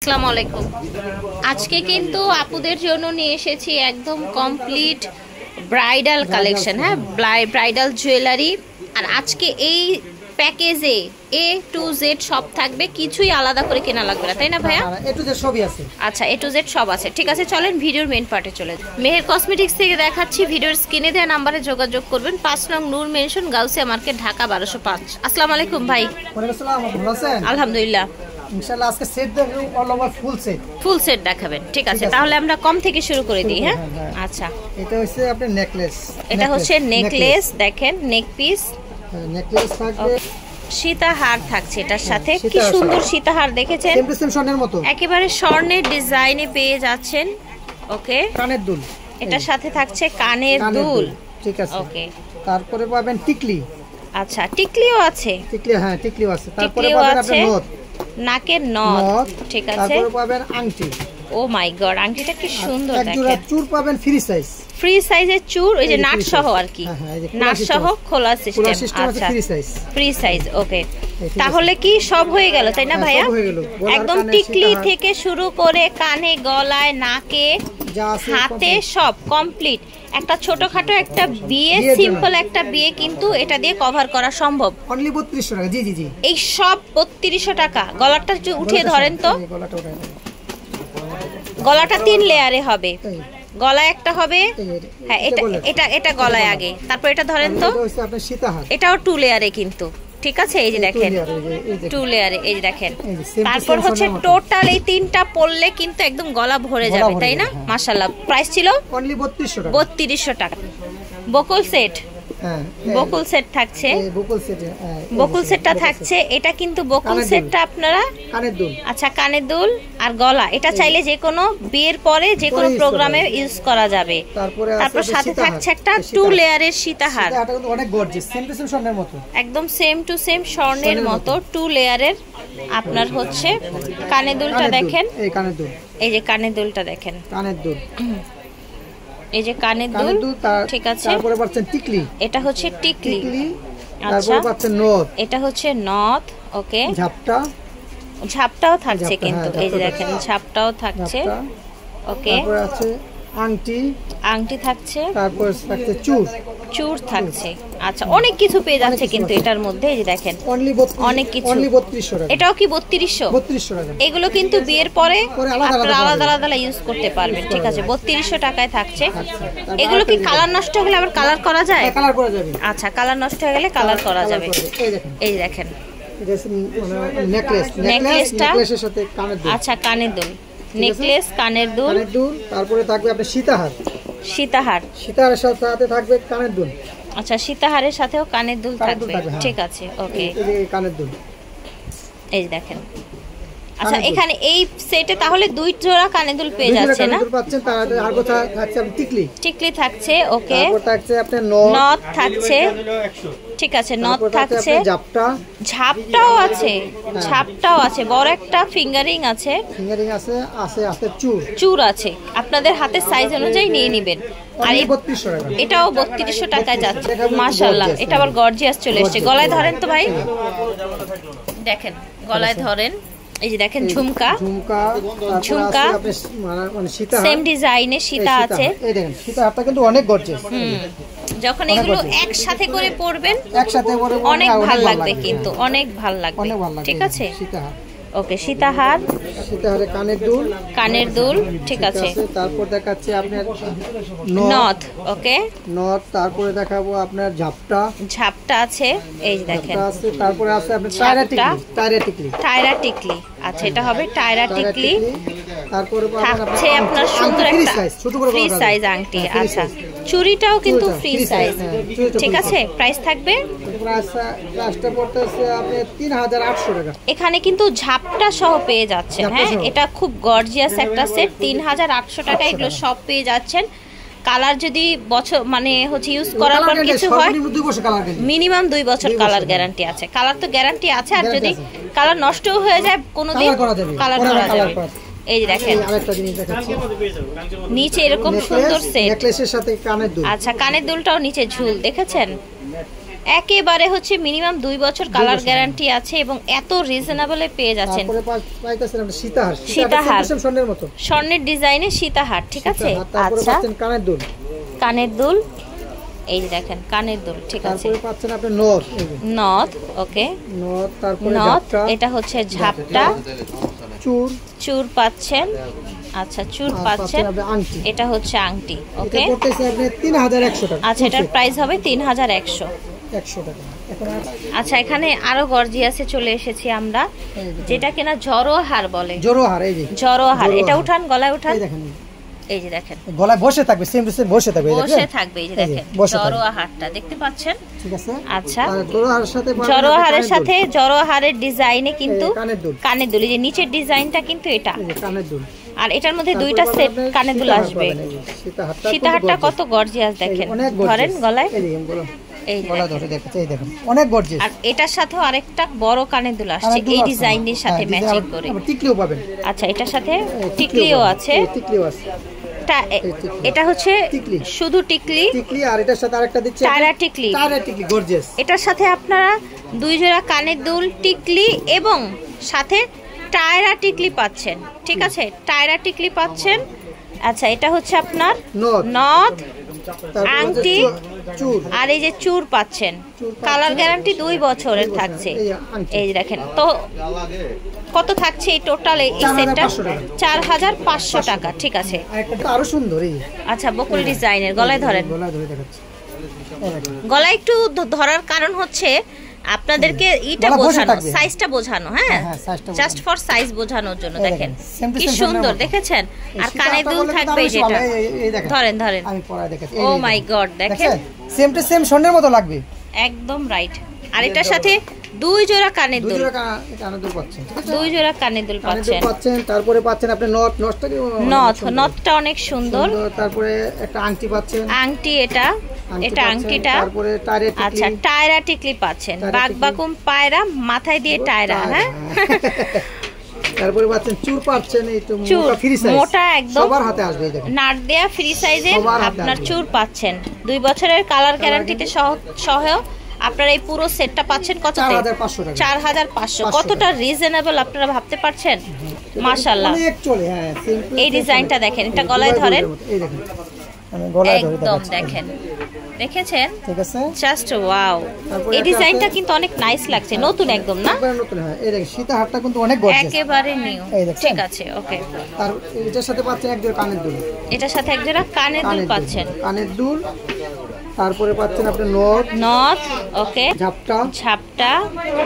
আসসালামু আলাইকুম। আজকে কিন্তু আপুদের জন্য নিয়ে এসেছি একদম কমপ্লিট ব্রাইডাল কালেকশন। হ্যাঁ, ব্রাইডাল জুয়েলারি। আর আজকে এই প্যাকেজে A to Z সব থাকবে, কিছুই আলাদা করে কেনা লাগবে না, তাই না ভাইয়া? A to Z সবই আছে। আচ্ছা, A to Z সব আছে। ঠিক আছে, চলেন ভিডিওর মেইন পার্টে চলে যাই। মেহের কসমেটিক্স থেকে দেখাচ্ছি। ভিডিওর স্ক্রিনে দেওয়া নাম্বারে যোগাযোগ করবেন। 5 নং নূর মেনশন, গাউসিয়া মার্কেট, ঢাকা 1205। আসসালামু আলাইকুম ভাই। ওয়ালাইকুম আসসালাম, ভালো আছেন? আলহামদুলিল্লাহ। ইনশাআল্লাহ আজকে সেট দেখাবো, অল ওভার ফুল সেট দেখাবেন। ঠিক আছে, তাহলে আমরা কম থেকে শুরু করে দিই। হ্যাঁ, আচ্ছা। এটা হচ্ছে আপনার নেকলেস। এটা হচ্ছে নেকলেস, দেখেন নেক পিস। নেকলেস থাকবে, সীতাহার থাকছে এটার সাথে। কি সুন্দর সীতাহার দেখেছেন, সেম টু সেম স্বর্ণের মতো, একেবারে স্বর্ণের ডিজাইনে পেয়ে যাচ্ছেন। ওকে, কানের দুল এটার সাথে থাকছে কানের দুল। ঠিক আছে, ওকে। তারপরে পাবেন টিকলি। আচ্ছা, টিকলিও আছে। টিকলি, হ্যাঁ টিকলিও আছে। তারপরে পাবেন আপনার নথ, নাকের নথ। ঠিক আছে, তারপরে পাবেন আংটি। ও মাই গড, আংটিটা কি সুন্দর দেখেন। এক জোড়া চূড় পাবেন ফ্রি সাইজ, ফ্রি সাইজের চূড়, ওই যে নাট সহ আর কি, নাট সহ খোলা সিস্টেম। আচ্ছা, ফ্রি সাইজ। ওকে, তাহলে কি সব হয়ে গেল, তাই না ভাইয়া? একদম টিকলি থেকে শুরু করে কানে, গলায়, নাকে, হাতে সব কমপ্লিট। একটা ছোটখাটো একটা বিয়ে, সিম্পল একটা বিয়ে কিন্তু এটা দিয়ে কভার করা সম্ভব। অনলি 3200 টাকা। জি জি জি, এই সব 3200 টাকা। গলাটা উঠিয়ে ধরেন তো। গলাটা 3 লেয়ারে হবে। গলায় একটা হবে, হ্যাঁ এটা এটা এটা গলায় আগে, তারপর এটা ধরেন তো। এটাও 2 লেয়ারে কিন্তু। ঠিক আছে, এই যে দেখেন 2 লেয়ারে, এই যে দেখেন। তারপর হচ্ছে টোটাল এই 3টা পরলে কিন্তু একদম গলা ভরে যাবে, তাই না? মাশাআল্লাহ। প্রাইস ছিল অনলি 3200 টাকা। 3200 টাকা। বকুল সেট, বকুল সেট থাকছে। বকুল সেটটা থাকছে। এটা কিন্তু বকুল সেটটা আপনারা কানের দুল, আচ্ছা কানের দুল আর গলা, এটা চাইলে যে কোনো বিয়ের পরে যে কোনো প্রোগ্রামে ইউজ করা যাবে। তারপর সাথে থাকছে একটা 2 লেয়ারের সীতাহার। এটা কিন্তু অনেক গর্জিয়াস, সেম টু সেম স্বর্ণের মতো, একদম সেম টু সেম স্বর্ণের মতো 2 লেয়ারের। আপনার হচ্ছে কানের দুলটা দেখেন, এই কানের দুল, এই যে কানের দুলটা দেখেন, কানের দুল, এই যে কানের দুল। ঠিক আছে, তারপরে পাচ্ছেন টিকলি, এটা হচ্ছে টিকলি। আচ্ছা, তারপরে পাচ্ছেন নথ, এটা হচ্ছে নথ। ওকে, ঝাপটাও থাকছে কিন্তু, এই যে দেখেন ঝাপটাও থাকছে। ওকে, তারপরে আছে আংটি, আংটি থাকছে। তারপর থাকছে চূড় থাকছে। আচ্ছা, অনেক কিছু পেয়ে যাচ্ছে কিন্তু এটার মধ্যে, এই যে দেখেন অনেক কিছু। অনলি 3200 টাকা। এটাও কি 3200 টাকা? এগুলো কিন্তু বিয়ের পরে আপনারা আলাদা আলাদা ইউজ করতে পারবেন। ঠিক আছে, 3200 টাকায় থাকছে। এগুলো কি কালার নষ্ট হয়ে গেলে আবার কালার করা যায়? কালার করা যাবে। আচ্ছা, কালার নষ্ট হয়ে গেলে কালার করা যাবে। এই দেখেন নেকলেসের সাথে কানের দুল। আচ্ছা, কানের দুল, নেকলেস, কানের দুল, তারপরে থাকবে আপনার সীতাহারের সাথে থাকবে কানের দুল। আচ্ছা, সীতাহারের সাথেও কানের দুল থাকবে। ঠিক আছে, ওকে, এই কানের দুল, এই দেখেন। আচ্ছা, এখানে এই সেটে তাহলে 2 জোড়া কানের দুল পেয়ে যাচ্ছে না? পাচ্ছেন। তার আর কথা থাকছে টিকলি, টিকলি থাকছে। ওকে, তারপর থাকছে আপনার নথ থাকছে। ঠিক আছে, নথ থাকছে, ঝাপটাও আছে, ঝাপটাও আছে, বড় একটা ফিঙ্গারিং আছে, চূড় আছে। আপনাদের হাতের সাইজ অনুযায়ী নিয়ে নেবেন। আর এটাও 3200 টাকায় যাচ্ছে। মাশাআল্লাহ, এটা আবার গর্জিয়াস চলে এসেছে। গলায় ধরেন তো ভাই, দেখেন গলায় ধরেন, এই যে দেখেন ঝুমকা, ঝুমকা সেম ডিজাইনে সীতা আছে। এই দেখেন সীতাহারটা কিন্তু অনেক গর্জিয়াস। যখন এগুলো একসাথে করে পরবেন অনেক ভালো লাগবে, কিন্তু অনেক ভালো লাগবে। ঠিক আছে, ওকে, সীতাহার, সীতাহারে কানের দুল। ঠিক আছে, তারপর দেখাচ্ছি আপনার নথ। ওকে, নথ, তারপরে দেখাবো আপনার ঝাপটা আছে, এই যে দেখেন। তারপরে আছে আপনার টায়রা টিকলি। আচ্ছা, এটা হবে টায়রা টিকলি। তারপরে থাকছে আপনার সুন্দর একটা ফ্রি সাইজ আংটি। আচ্ছা, চুড়িটাও কিন্তু ফ্রি সাইজ। ঠিক আছে, প্রাইস থাকবে আপনার 3800 টাকা। এখানে কিন্তু ঝাপটা সহ পেয়ে যাচ্ছেন। হ্যাঁ, এটা খুব গর্জিয়াস একটা সেট। 3800 টাকা এগুলো সব পেয়ে যাচ্ছেন। কালার যদি বছর মানে হচ্ছে ইউজ করার পর কিছু হয়, মিনিমাম 2 বছর কালার গ্যারান্টি আছে। কালার তো গ্যারান্টি আছে, আর যদি কালার নষ্ট হয়ে যায় কোনোদিন কালার করা যাবে। এই দেখেন নিচে এরকম সুন্দর সেট। নেকলেসের সাথে কানের দুল। আচ্ছা, কানের দুলটাও নিচে ঝুল দেখেছেন, একেবারে হচ্ছে মিনিমাম 2 বছর কালার গ্যারান্টি আছে এবং এত রিজনেবলে পেয়ে যাচ্ছেন। তারপরে পাইতেছেন আমরা সীতাহার, সীতাহার স্বর্ণের মতো, স্বর্ণের ডিজাইনে সীতাহার, ঠিক আছে। তারপরে পাচ্ছেন কানের দুল, কানের দুল, এই যে দেখেন কানের দুল, ঠিক আছে। তারপরে পাচ্ছেন আপনি নথ, নথ, ওকে নথ, তারপরে নথ, ঝাপটা, এটা হচ্ছে ঝাপটা, চূড়, চূড় পাচ্ছেন, আচ্ছা চূড় পাচ্ছেন, এটা হচ্ছে আংটি, ওকে। এটা করতেছে আপনি 3100 টাকা। আচ্ছা এটার প্রাইস হবে 3100 টাকা। আচ্ছা এখানে আরো গর্জিয়াসে চলে এসেছি আমরা, যেটা কিনা জড়োহার বলে। জড়োহার, এই যে জড়োহার, এটা উঠান, গলায় উঠান, এই দেখেন, এই যে দেখেন গলায় বসে থাকবে, সেম টু সেম বসে থাকবে, বসে থাকবে, এই যে দেখেন জড়োহারটা দেখতে পাচ্ছেন, ঠিক আছে। আচ্ছা জড়োহারের সাথে জড়োহারের ডিজাইনে কিন্তু কানের দুল, এই যে নিচের ডিজাইনটা কিন্তু এটা কানের দুল, আর এটার মধ্যে দুইটা সেট কানের দুল আসবে। সীতাহারটা কত গর্জিয়াস দেখেন, ধরেন গলায়, এই গলা ধরে দেখেন, এই দেখেন অনেক গর্জিয়াস। আর এটার সাথেও আরেকটা বড় কানের দুল আসছে এই ডিজাইনের সাথে ম্যাচিং করে, টিকলিও পাবেন। আচ্ছা এটার সাথে টিকলিও আছে, টিকলিও আছে। এটা হচ্ছে শুধু টিকলি, আর এটার সাথে আরেকটা দিচ্ছে টায়রা টিকলি, গর্জিয়াস। এটার সাথে আপনারা 2 জোড়া কানের দুল, টিকলি এবং সাথে টায়রা টিকলি পাচ্ছেন, ঠিক আছে, টায়রা টিকলি পাচ্ছেন। আচ্ছা এটা হচ্ছে আপনার নথ, আংটি, আর এই যে চূড় পাচ্ছেন, কালার গ্যারান্টি 2 বছরের থাকছে। এই যে দেখেন, তো কত থাকছে এই টোটাল এই সেটটা? 4500 টাকা, ঠিক আছে। আরো সুন্দর, আচ্ছা বকুল ডিজাইনের, গলায় ধরেন, গলায় একটু ধরার কারণ হচ্ছে আপনাদেরকে ইটা বোঝানো, সাইজটা বোঝানো, হ্যাঁ জাস্ট ফর সাইজ বোঝানোর জন্য। দেখেন কি সুন্দর, দেখেছেন। আর কানের দুল থাকবে, যেটা ধরেন ধরেন, আমি পরায় দেখাচ্ছি, ও মাই গড, দেখেন সেম টু সেম স্বর্ণের মতো লাগবে, একদম রাইট। আর এটার সাথে 2 জোড়া কানের দুল, 2 জোড়া কানের দুল পাচ্ছেন। তারপরে পাচ্ছেন আপনি নথটা অনেক সুন্দর। তারপরে একটা আংটি পাচ্ছেন, আংটি, এটা আংটিটা, তারপরে আচ্ছা টায়রা টিকলি পাচ্ছেন, বাগবাকুম পায়রা, মাথায় দিয়ে টায়রা, হ্যাঁ। তারপরে পাচ্ছেন চূড় পাচ্ছেন, এই তো মোটা একদম সবার হাতে আসবে, দেখেন নাট দেয়া ফ্রি সাইজে আপনার চূড় পাচ্ছেন। 2 বছরের কালার গ্যারান্টিতে সহ আপনারা এই পুরো সেটটা পাচ্ছেন কততে? 4500। কতটা রিজনেবল আপনারা ভাবতে পারছেন? মাশাআল্লাহ অনেক চলে। হ্যাঁ এই ডিজাইনটা দেখেন, এটা গলায় ধরেন, এই দেখেন আমি গলায় ধরে একদম দেখেন, দেখেছেন, ঠিক আছে, জাস্ট ওয়াও। এই ডিজাইনটা কিন্তু অনেক নাইস লাগছে, নতুন একদম না? একদম নতুন। হ্যাঁ এই দেখেন সীতাহারটা কিন্তু অনেক গর্জিয়াস, একেবারে নিউ, ঠিক আছে, ওকে। আর এটার সাথে পাচ্ছেন এক জোড়া কানের দুল, এটার সাথে এক জোড়া কানের দুল পাচ্ছেন, কানের দুল। তারপরে পাচ্ছেন আপনি নথ, ওকে, ঝাপটা,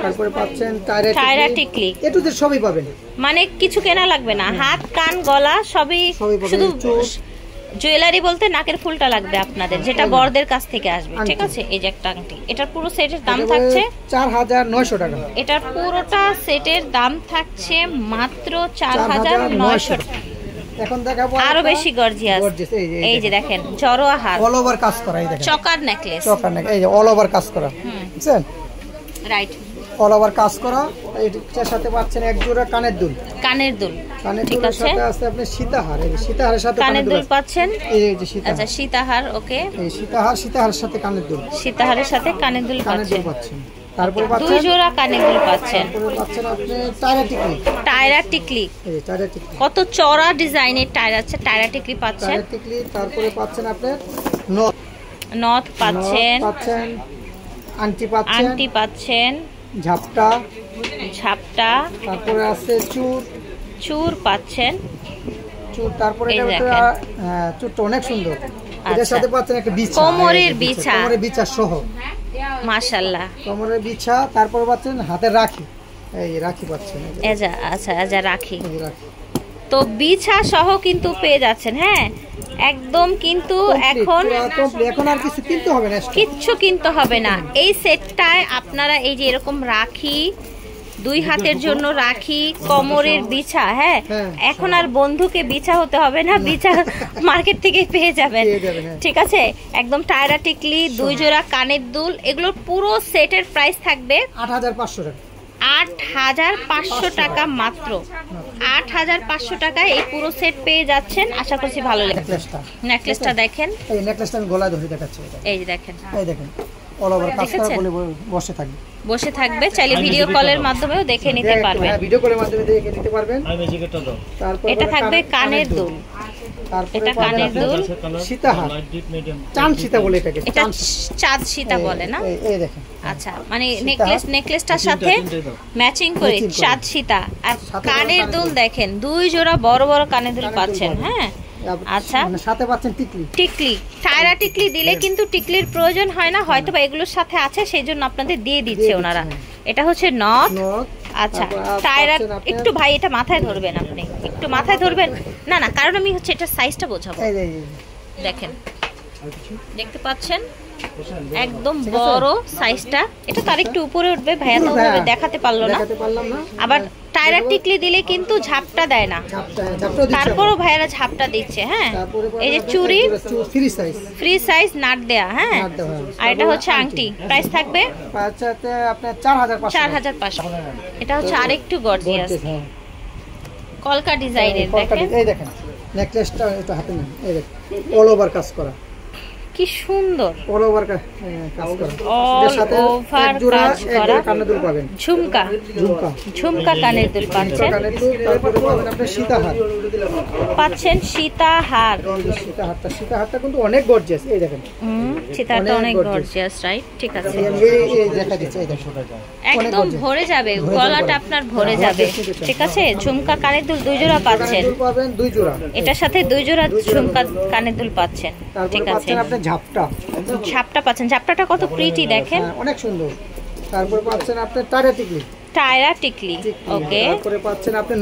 তারপরে পাচ্ছেন টায়রা টিকলি, এটুদের সবই পাবেন, মানে কিছু কেনা লাগবে না, হাত কান গলা সবই, শুধু জুয়েলারি বলতে নাকের ফুলটা লাগবে আপনাদের, যেটা বড়দের কাছ থেকে আসবে, ঠিক আছে। এই যে একটা আংটি, এটার পুরো সেটের দাম থাকছে 4900 টাকা। এটার পুরোটা সেটের দাম থাকছে মাত্র 4900 টাকা। এখন দেখাবো আরো বেশি গর্জিয়াস, এই যে দেখেন জড়োহার, অল ওভার কাজ করা, এই দেখেন চকার নেকলেস, এই যে অল ওভার কাজ করা, বুঝছেন, রাইট, অল ওভার কাজ করা। এটার সাথে পাচ্ছেন এক জোড়া কানের দুল, ঠিক আছে। সাথে আছে আপনি সীতাহার, এই সীতাহারের সাথে কানের দুল পাচ্ছেন, এই যে সীতাহার, আচ্ছা সীতাহার, ওকে, এই সীতাহারের সাথে কানের দুল, সীতাহারের সাথে কানের দুল পাচ্ছেন। তারপরে পাচ্ছেন 2 জোড়া কানের দুল পাচ্ছেন। তারপরে পাচ্ছেন আপনি টায়রা টিকলি, কত চড়া ডিজাইনের টায়রা টিকলি পাচ্ছেন। তারপরে পাচ্ছেন আপনি নথ পাচ্ছেন, আংটি পাচ্ছেন, ঝাপটা, তারপরে আছে চূড় পাচ্ছেন, তারপরে চূড়টা অনেক সুন্দর। এটার সাথে পাচ্ছেন একটা বিছা, কোমরের বিছা সহ, মাশাআল্লাহ, কোমরের বিছা। তারপর পাচ্ছেন হাতের রাখি, এই রাখি পাচ্ছেন, আচ্ছা রাখি, তো বিছা সহ কিন্তু পেয়ে যাচ্ছেন। হ্যাঁ একদম, কিন্তু এখন আর কিছু কিনতে হবে না, কিচ্ছু কিনতে হবে না। এই সেটটায় আপনারা এই যে এরকম রাখি, 2 হাতের জন্য রাখি, কোমরের বিছা, হ্যাঁ এখন আর বন্ধুকে বিছা হতে হবে না, বিছা মার্কেট থেকে পেয়ে যাবেন, ঠিক আছে। একদম টায়রা টিকলি, 2 জোড়া কানের দুল, এগুলোর পুরো সেটের প্রাইস থাকবে 8500 টাকা। 8500 টাকা মাত্র, 8500 টাকায় এই পুরো সেট পেয়ে যাচ্ছেন। আশা করছি ভালো লাগবে। নেকলেসটা দেখেন, এই নেকলেসটা আমি গলায় ধরে দেখাচ্ছি, এই যে দেখেন, এই দেখেন অল ওভার কাজ করা বলে বসে থাকবে, চাইলে ভিডিও কলের মাধ্যমেও দেখে নিতে পারবেন। হ্যাঁ, ভিডিও কলের মাধ্যমে দেখে নিতে পারবেন। তারপর এটা থাকবে কানের দুল, এটা কানের দুল, সীতাহার, চাঁদ সীতা বলে এটাকে, এটা চাঁদ সীতা বলে না? এই দেখেন, আচ্ছা, মানে নেকলেসটার সাথে ম্যাচিং করে চাঁদ সীতা। আর কানের দুল দেখেন, 2 জোড়া বড় বড় কানের দুল পাচ্ছেন। হ্যাঁ, আচ্ছা, সাথে পাচ্ছেন টিকলি। টিকলি, টায়রা টিকলি দিলে কিন্তু টিকলির প্রয়োজন হয় না, হয়তো বা এগুলোর সাথে আছে, সেই জন্য আপনাদের দিয়ে দিচ্ছে ওনারা। এটা হচ্ছে নথ। আচ্ছা, টায়রা একটু ভাই এটা মাথায় ধরবেন, আপনি একটু মাথায় ধরবেন। না না, কারণ আমি হচ্ছে এটা সাইজটা বোঝাবো। দেখেন, দেখতে পাচ্ছেন একদম বড় সাইজটা। এটা তো আরেকটু উপরে উঠবে, ভাইয়া তো ওভাবে দেখাতে পারলো না। আবার টায়রা টিকলি দিলে কিন্তু ঝাপটা দেয় না, তারপরও ভাইয়ারা ঝাপটা দিচ্ছে। হ্যাঁ, এই যে চুড়ি ফ্রি সাইজ নাট দেয়া। হ্যাঁ, আর এটা হচ্ছে আংটি, প্রাইস থাকবে আপনার 4500। এটা হচ্ছে আরেকটু গর্জিয়াস কলকা ডিজাইনের। দেখেন নেকলেসটা, এটা হাতে নেন, এই দেখেন অল ওভার কাজ করা, কি সুন্দর অল ওভার কাজ করা, এর সাথে এক জোড়া কানের দুল পাবেন, ঝুমকা কানের দুল পাচ্ছেন। তারপরে পাবেন আপনি সীতাহার পাচ্ছেন, সীতাহার। সীতাহারটা কিন্তু অনেক গর্জিয়াস, এই দেখেন সীতাহারটা অনেক গর্জিয়াস, রাইট? ঠিক আছে, এই দেখা দিচ্ছে, এই দেখো একদম ভরে যাবে, গলাটা আপনার ভরে যাবে। ঠিক আছে, ঝুমকা কানের দুল 2 জোড়া পাচ্ছেন, পাবেন 2 জোড়া, এটার সাথে 2 জোড়া ঝুমকা কানের দুল পাচ্ছেন। ঠিক আছে, আপনি ঝাপটা পাচ্ছেন, ঝাপটাটা কত প্রিটি দেখেন, অনেক সুন্দর। তারপর পাচ্ছেন আপনি টায়রা টিকলি। ওকে, তারপরে পাচ্ছেন আপনি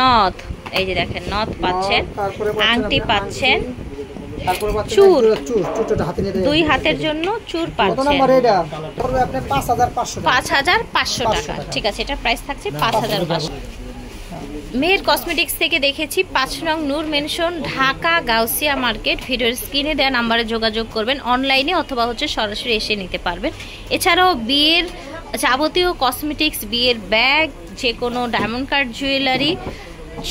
নথ, এই যে দেখেন নথ পাচ্ছেন, আংটি পাচ্ছেন, চুর, হাতে নিয়ে 2 হাতের জন্য চুর পাচ্ছেন। কত নাম্বার এটা? পড়বে আপনি 5500 টাকা। ঠিক আছে, এটা প্রাইস থাকছে 5500। মেহের কসমেটিক্স থেকে দেখেছি 5 নং নূর মেনশন, ঢাকা গাউসিয়া মার্কেট। ভিডিওর স্ক্রিনে দেওয়া নাম্বারে যোগাযোগ করবেন, অনলাইনে অথবা হচ্ছে সরাসরি এসে নিতে পারবেন। এছাড়াও বিয়ের যাবতীয় কসমেটিক্স, বিয়ের ব্যাগ, যে কোনো ডায়মন্ড কাট জুয়েলারি,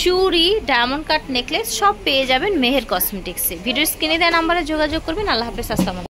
চুড়ি, ডায়মন্ড কাট নেকলেস সব পেয়ে যাবেন মেহের কসমেটিক্সে। ভিডিওর স্ক্রিনে দেওয়া নাম্বারে যোগাযোগ করবেন। আল্লাহ হাফেজ, আসসালামু আলাইকুম।